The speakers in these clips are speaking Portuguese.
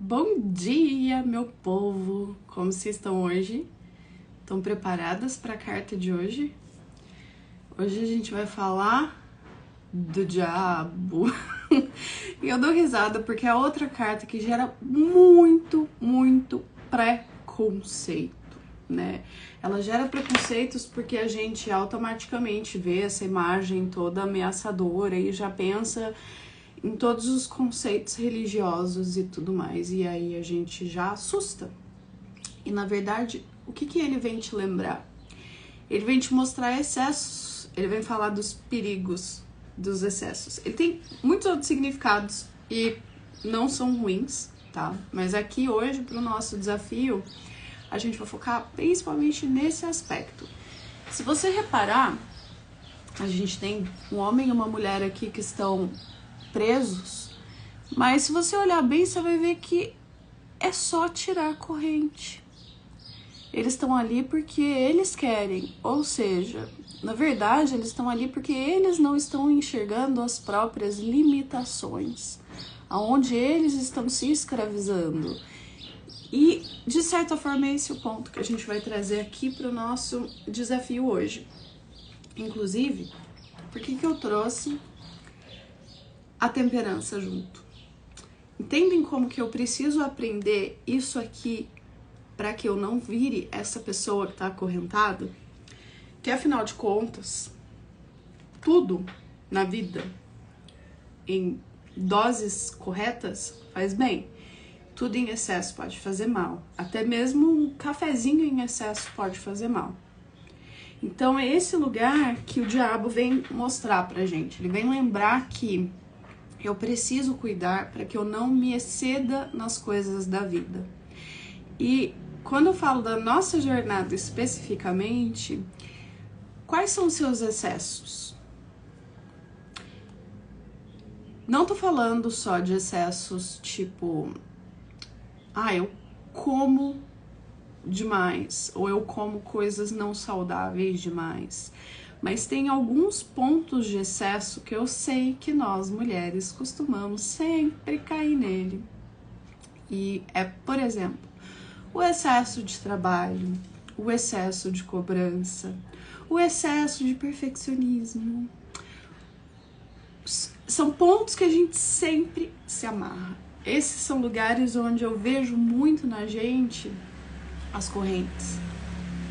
Bom dia, meu povo! Como vocês estão hoje? Estão preparadas para a carta de hoje? Hoje a gente vai falar do diabo. E eu dou risada porque é outra carta que gera muito preconceito, né? Ela gera preconceitos porque a gente automaticamente vê essa imagem toda ameaçadora e já pensa em todos os conceitos religiosos e tudo mais, e aí a gente já assusta. E na verdade, o que ele vem te lembrar? Ele vem te mostrar excessos, ele vem falar dos perigos dos excessos. Ele tem muitos outros significados e não são ruins, tá? Mas aqui hoje, pro nosso desafio, a gente vai focar principalmente nesse aspecto. Se você reparar, a gente tem um homem e uma mulher aqui que estão presos, mas se você olhar bem, você vai ver que é só tirar a corrente. Eles estão ali porque eles querem, ou seja, na verdade, eles estão ali porque eles não estão enxergando as próprias limitações, aonde eles estão se escravizando. E, de certa forma, esse é o ponto que a gente vai trazer aqui para o nosso desafio hoje. Inclusive, por que eu trouxe a temperança junto? Entendem como que eu preciso aprender isso aqui para que eu não vire essa pessoa que está acorrentada? Que afinal de contas, tudo na vida em doses corretas faz bem. Tudo em excesso pode fazer mal. Até mesmo um cafezinho em excesso pode fazer mal. Então é esse lugar que o diabo vem mostrar pra gente. Ele vem lembrar que eu preciso cuidar para que eu não me exceda nas coisas da vida. E quando eu falo da nossa jornada especificamente, quais são os seus excessos? Não tô falando só de excessos tipo, eu como demais, ou eu como coisas não saudáveis demais. Mas tem alguns pontos de excesso que eu sei que nós mulheres costumamos sempre cair nele. E é, por exemplo, o excesso de trabalho, o excesso de cobrança, o excesso de perfeccionismo. São pontos que a gente sempre se amarra. Esses são lugares onde eu vejo muito na gente as correntes,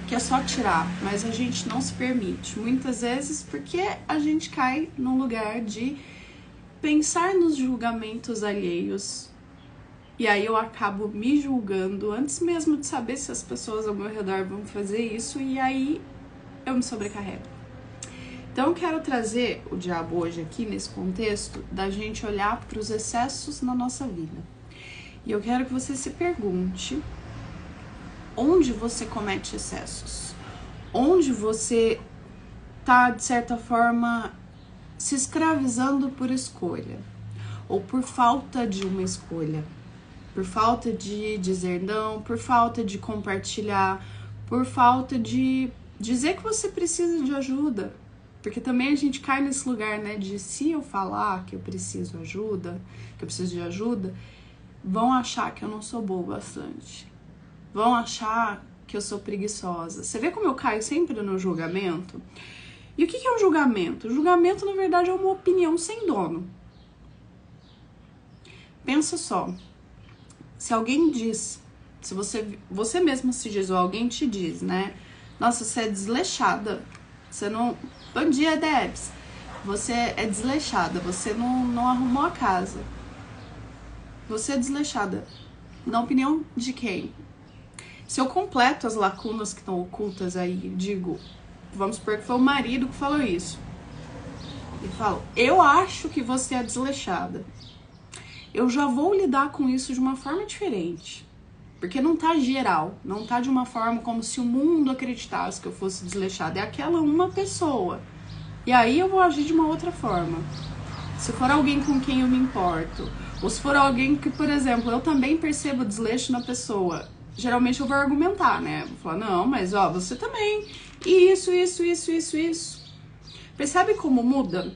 que é só tirar, mas a gente não se permite. Muitas vezes porque a gente cai num lugar de pensar nos julgamentos alheios. E aí eu acabo me julgando antes mesmo de saber se as pessoas ao meu redor vão fazer isso, e aí eu me sobrecarrego. Então eu quero trazer o diabo hoje aqui nesse contexto da gente olhar para os excessos na nossa vida. E eu quero que você se pergunte: onde você comete excessos? Onde você tá, de certa forma, se escravizando por escolha? Ou por falta de uma escolha? Por falta de dizer não, por falta de compartilhar, por falta de dizer que você precisa de ajuda. Porque também a gente cai nesse lugar, né, de se eu falar que eu preciso de ajuda, vão achar que eu não sou boa o bastante. Vão achar que eu sou preguiçosa. Você vê como eu caio sempre no julgamento? E o que é um julgamento? O julgamento, na verdade, é uma opinião sem dono. Pensa só. Se alguém diz, se você mesmo se diz, ou alguém te diz, né? Nossa, você é desleixada. Você não... Bom dia, Debs. Você é desleixada. Você não arrumou a casa. Você é desleixada. Na opinião de quem? Se eu completo as lacunas que estão ocultas aí, digo, vamos supor que foi o marido que falou isso. E falo, eu acho que você é desleixada. Eu já vou lidar com isso de uma forma diferente. Porque não tá geral, não tá de uma forma como se o mundo acreditasse que eu fosse desleixada. É aquela uma pessoa. E aí eu vou agir de uma outra forma. Se for alguém com quem eu me importo, ou se for alguém que, por exemplo, eu também percebo desleixo na pessoa, geralmente eu vou argumentar, né? Vou falar, não, mas ó, você também. Isso. Percebe como muda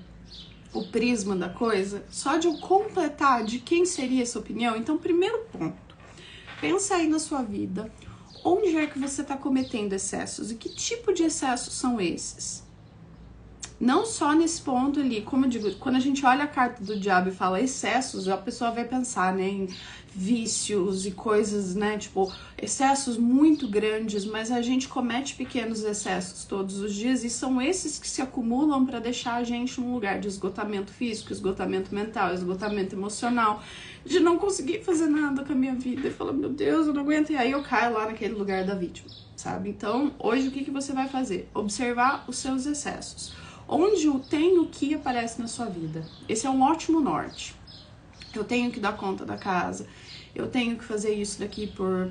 o prisma da coisa? Só de eu completar de quem seria essa opinião? Então, primeiro ponto, pensa aí na sua vida, onde é que você está cometendo excessos e que tipo de excessos são esses? Não só nesse ponto ali, como eu digo, quando a gente olha a carta do diabo e fala excessos, a pessoa vai pensar, né, em vícios e coisas, né, tipo, excessos muito grandes, mas a gente comete pequenos excessos todos os dias e são esses que se acumulam para deixar a gente num lugar de esgotamento físico, esgotamento mental, esgotamento emocional, de não conseguir fazer nada com a minha vida e falar, meu Deus, eu não aguento, e aí eu caio lá naquele lugar da vítima, sabe? Então, hoje o que você vai fazer? Observar os seus excessos. Onde o tem o que aparece na sua vida. Esse é um ótimo norte. Eu tenho que dar conta da casa, eu tenho que fazer isso daqui por,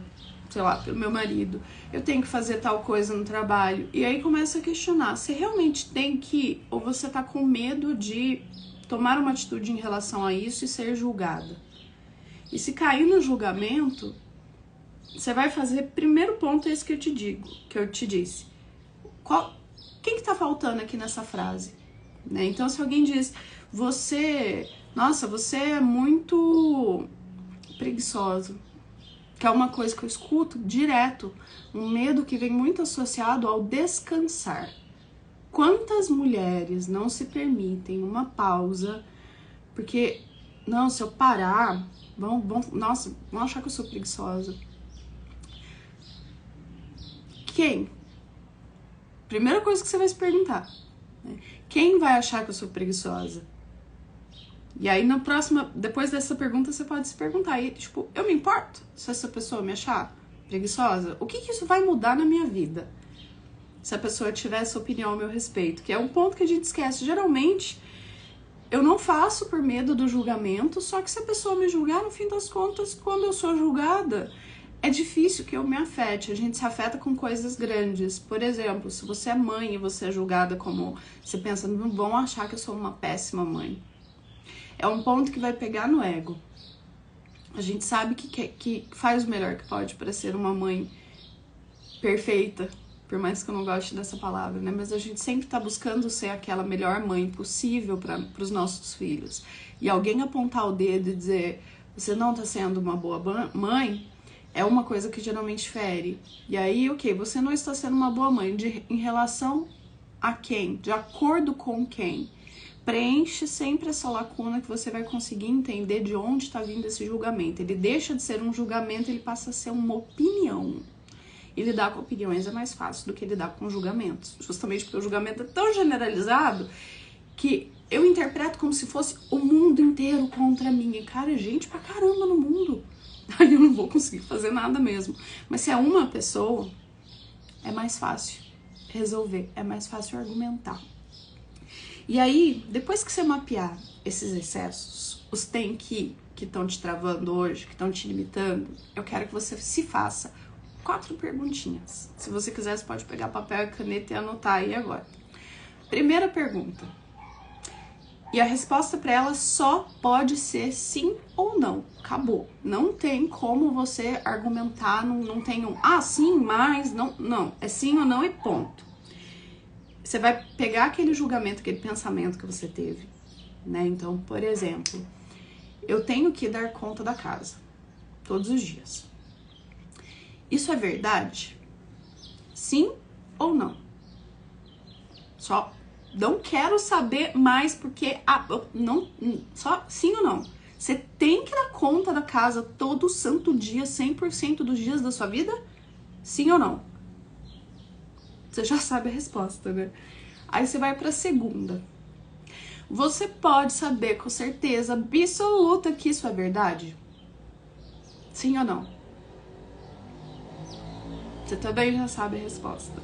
sei lá, pelo meu marido, eu tenho que fazer tal coisa no trabalho. E aí começa a questionar, você realmente tem que, ou você tá com medo de tomar uma atitude em relação a isso e ser julgada? E se cair no julgamento, você vai fazer, primeiro ponto é esse que eu te digo, que eu te disse. Quem que tá faltando aqui nessa frase? Né? Então, se alguém diz, nossa, você é muito preguiçoso, que é uma coisa que eu escuto direto, um medo que vem muito associado ao descansar. Quantas mulheres não se permitem uma pausa, porque, não, se eu parar, nossa, vão achar que eu sou preguiçosa. Quem? Primeira coisa que você vai se perguntar, né? Quem vai achar que eu sou preguiçosa? E aí na próxima, depois dessa pergunta, você pode se perguntar aí, tipo, eu me importo se essa pessoa me achar preguiçosa? O que isso vai mudar na minha vida? Se a pessoa tiver essa opinião ao meu respeito, que é um ponto que a gente esquece. Geralmente, eu não faço por medo do julgamento, só que se a pessoa me julgar, no fim das contas, quando eu sou julgada, é difícil que eu me afete. A gente se afeta com coisas grandes. Por exemplo, se você é mãe e você é julgada como... Você pensa, não vão achar que eu sou uma péssima mãe. É um ponto que vai pegar no ego. A gente sabe que faz o melhor que pode para ser uma mãe perfeita, por mais que eu não goste dessa palavra, né? Mas a gente sempre tá buscando ser aquela melhor mãe possível para os nossos filhos. E alguém apontar o dedo e dizer, você não tá sendo uma boa mãe... É uma coisa que geralmente fere. E aí, ok, você não está sendo uma boa mãe. Em relação a quem? De acordo com quem? Preenche sempre essa lacuna que você vai conseguir entender de onde está vindo esse julgamento. Ele deixa de ser um julgamento, ele passa a ser uma opinião. E lidar com opiniões é mais fácil do que lidar com julgamentos. Justamente porque o julgamento é tão generalizado que eu interpreto como se fosse o mundo inteiro contra mim. E, cara, é gente pra caramba no mundo. Aí eu não vou conseguir fazer nada mesmo. Mas se é uma pessoa, é mais fácil resolver, é mais fácil argumentar. E aí, depois que você mapear esses excessos, os tem que estão te travando hoje, que estão te limitando, eu quero que você se faça 4 perguntinhas. Se você quiser, você pode pegar papel e caneta e anotar aí agora. Primeira pergunta. E a resposta para ela só pode ser sim ou não. Acabou. Não tem como você argumentar, não tem sim, mas, não. É sim ou não e ponto. Você vai pegar aquele julgamento, aquele pensamento que você teve, né? Então, por exemplo, eu tenho que dar conta da casa todos os dias. Isso é verdade? Sim ou não? Só não quero saber mais porque não, só sim ou não. Você tem que dar conta da casa todo santo dia, 100% dos dias da sua vida? Sim ou não? Você já sabe a resposta, né? Aí você vai pra segunda. Você pode saber com certeza absoluta que isso é verdade? Sim ou não? Você também já sabe a resposta.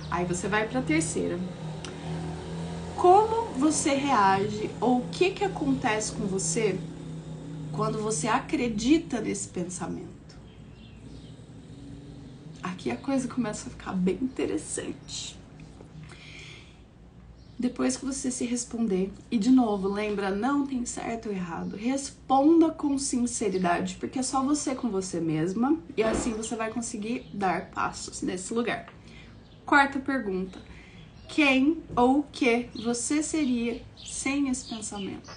Aí você vai pra terceira. Como você reage ou o que acontece com você quando você acredita nesse pensamento? Aqui a coisa começa a ficar bem interessante. Depois que você se responder, e de novo, lembra, não tem certo ou errado, responda com sinceridade, porque é só você com você mesma, e assim você vai conseguir dar passos nesse lugar. Quarta pergunta. quem ou o que você seria sem esse pensamento.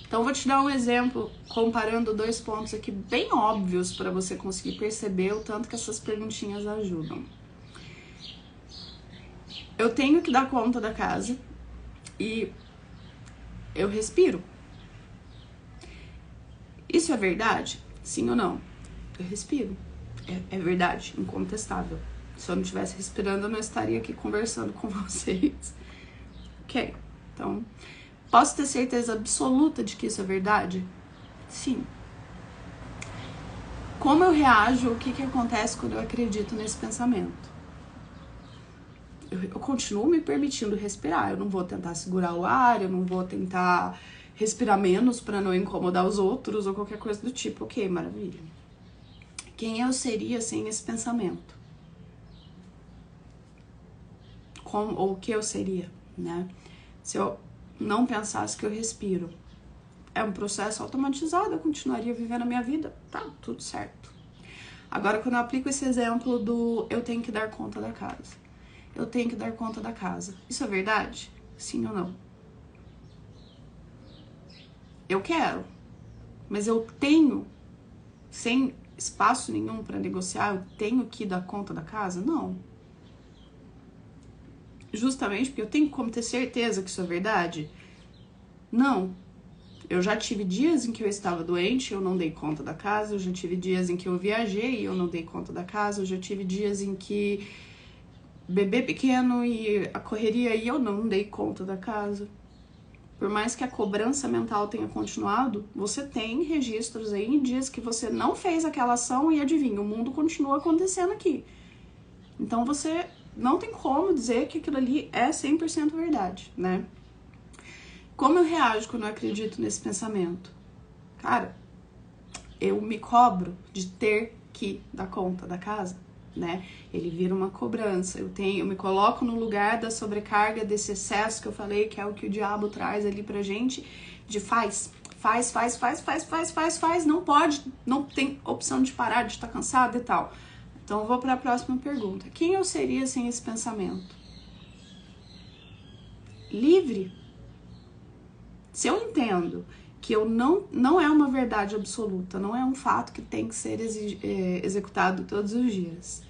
Então, vou te dar um exemplo comparando 2 pontos aqui bem óbvios para você conseguir perceber o tanto que essas perguntinhas ajudam. Eu tenho que dar conta da casa e eu respiro. Isso é verdade? Sim ou não? Eu respiro. É verdade, incontestável. Se eu não estivesse respirando, eu não estaria aqui conversando com vocês. Ok, então, posso ter certeza absoluta de que isso é verdade? Sim. Como eu reajo, o que acontece quando eu acredito nesse pensamento? Eu continuo me permitindo respirar, eu não vou tentar segurar o ar, eu não vou tentar respirar menos para não incomodar os outros ou qualquer coisa do tipo. Ok, maravilha. Quem eu seria sem esse pensamento? Ou o que eu seria, né? Se eu não pensasse que eu respiro, é um processo automatizado, eu continuaria vivendo a minha vida, tá, tudo certo. Agora, quando eu aplico esse exemplo do eu tenho que dar conta da casa, eu tenho que dar conta da casa, isso é verdade? Sim ou não? Eu quero, mas eu tenho, sem espaço nenhum para negociar, eu tenho que dar conta da casa? Não. Justamente porque eu tenho como ter certeza que isso é verdade? Não. Eu já tive dias em que eu estava doente e eu não dei conta da casa, eu já tive dias em que eu viajei e eu não dei conta da casa, eu já tive dias em que bebê pequeno e a correria e eu não dei conta da casa. Por mais que a cobrança mental tenha continuado, você tem registros aí em dias que você não fez aquela ação e adivinha, o mundo continua acontecendo aqui. Então você não tem como dizer que aquilo ali é 100% verdade, né? Como eu reajo quando eu acredito nesse pensamento? Cara, eu me cobro de ter que dar conta da casa, né? Ele vira uma cobrança. Eu me coloco no lugar da sobrecarga, desse excesso que eu falei, que é o que o diabo traz ali pra gente, de faz, não pode, não tem opção de parar, de estar cansado e tal. Então eu vou para a próxima pergunta. Quem eu seria sem esse pensamento? Livre. Se eu entendo que eu não é uma verdade absoluta, não é um fato que tem que ser executado todos os dias.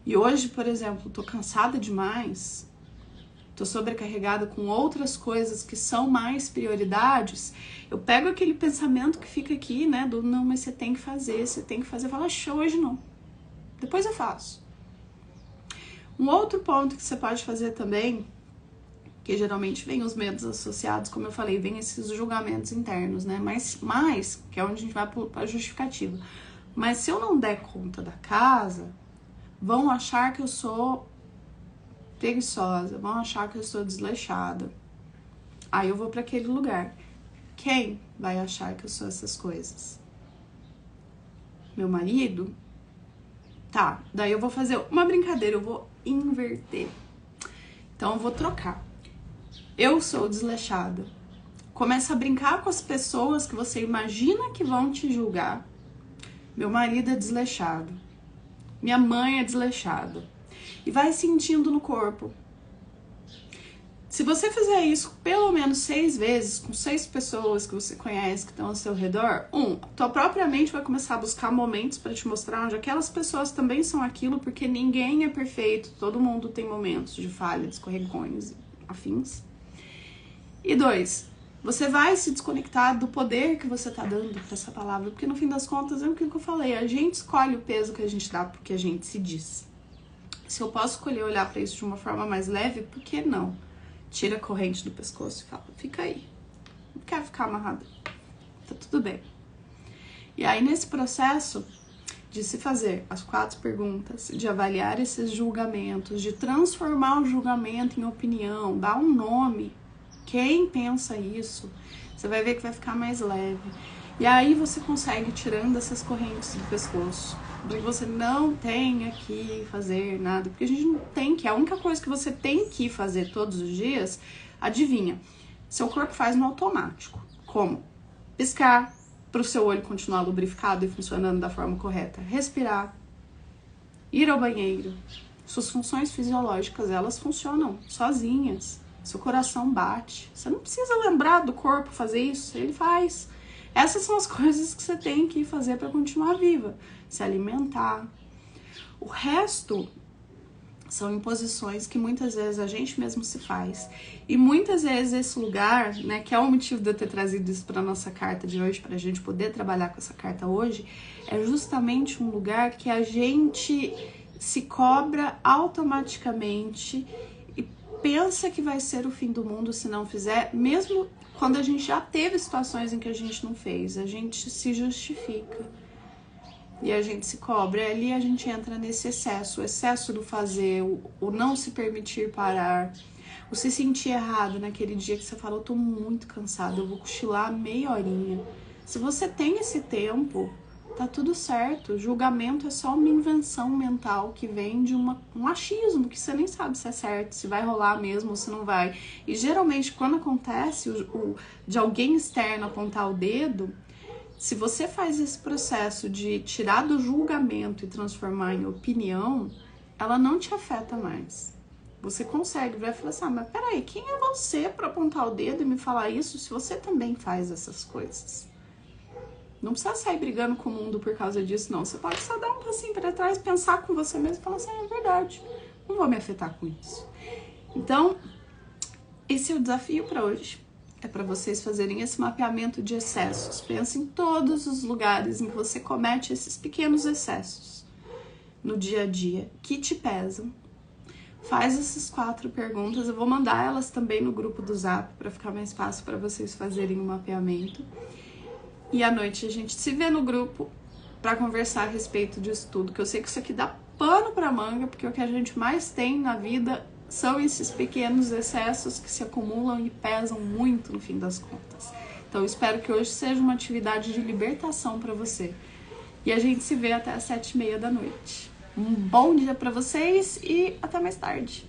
E hoje, por exemplo, tô cansada demais, tô sobrecarregada com outras coisas que são mais prioridades, eu pego aquele pensamento que fica aqui, né, do não, mas você tem que fazer, eu falo, show, hoje não. Depois eu faço. Um outro ponto que você pode fazer também, que geralmente vem os medos associados, como eu falei, vem esses julgamentos internos, né? Mas que é onde a gente vai para a justificativa. Mas se eu não der conta da casa, vão achar que eu sou preguiçosa, vão achar que eu sou desleixada. Aí eu vou para aquele lugar. Quem vai achar que eu sou essas coisas? Meu marido? Tá, daí eu vou fazer uma brincadeira, eu vou inverter. Então eu vou trocar. Eu sou desleixada. Começa a brincar com as pessoas que você imagina que vão te julgar. Meu marido é desleixado. Minha mãe é desleixada. E vai sentindo no corpo. Se você fizer isso pelo menos 6 vezes, com 6 pessoas que você conhece que estão ao seu redor, tua própria mente vai começar a buscar momentos para te mostrar onde aquelas pessoas também são aquilo, porque ninguém é perfeito, todo mundo tem momentos de falha, de escorregões, afins. E 2, você vai se desconectar do poder que você tá dando pra essa palavra, porque no fim das contas é o que eu falei, a gente escolhe o peso que a gente dá porque a gente se diz. Se eu posso escolher olhar pra isso de uma forma mais leve, por que não? Tira a corrente do pescoço e fala, fica aí, não quero ficar amarrada, tá tudo bem. E aí nesse processo de se fazer as 4 perguntas, de avaliar esses julgamentos, de transformar o julgamento em opinião, dar um nome, quem pensa isso, você vai ver que vai ficar mais leve. E aí você consegue tirando essas correntes do pescoço, porque você não tem que fazer nada, porque a gente não tem que, a única coisa que você tem que fazer todos os dias, adivinha, seu corpo faz no automático. Como? Piscar, para o seu olho continuar lubrificado e funcionando da forma correta. Respirar, ir ao banheiro, Suas funções fisiológicas, elas funcionam sozinhas. Seu coração bate. Você não precisa lembrar do corpo fazer isso, ele faz. Essas são as coisas que você tem que fazer para continuar viva. Se alimentar. O resto são imposições que muitas vezes a gente mesmo se faz. E muitas vezes esse lugar, né, que é o motivo de eu ter trazido isso para nossa carta de hoje, para a gente poder trabalhar com essa carta hoje, é justamente um lugar que a gente se cobra automaticamente e pensa que vai ser o fim do mundo se não fizer, mesmo quando a gente já teve situações em que a gente não fez. A gente se justifica e a gente se cobra, e ali a gente entra nesse excesso, o excesso do fazer, o não se permitir parar, o se sentir errado naquele dia que você fala, eu tô muito cansado, eu vou cochilar meia horinha. Se você tem esse tempo, tá tudo certo. Julgamento é só uma invenção mental que vem de um achismo, que você nem sabe se é certo, se vai rolar mesmo ou se não vai. E geralmente quando acontece de alguém externo apontar o dedo, se você faz esse processo de tirar do julgamento e transformar em opinião, ela não te afeta mais. Você consegue ver e falar assim, mas peraí, quem é você para apontar o dedo e me falar isso se você também faz essas coisas? Não precisa sair brigando com o mundo por causa disso, não. Você pode só dar um passinho para trás, pensar com você mesmo e falar assim, é verdade, não vou me afetar com isso. Então, esse é o desafio para hoje. É para vocês fazerem esse mapeamento de excessos. Pense em todos os lugares em que você comete esses pequenos excessos no dia a dia que te pesam. Faz essas 4 perguntas. Eu vou mandar elas também no grupo do Zap para ficar mais fácil para vocês fazerem o mapeamento. E à noite a gente se vê no grupo para conversar a respeito disso tudo, que eu sei que isso aqui dá pano para manga, porque o que a gente mais tem na vida são esses pequenos excessos que se acumulam e pesam muito no fim das contas. Então eu espero que hoje seja uma atividade de libertação para você. E a gente se vê até às 7h30 da noite. Um bom dia para vocês e até mais tarde.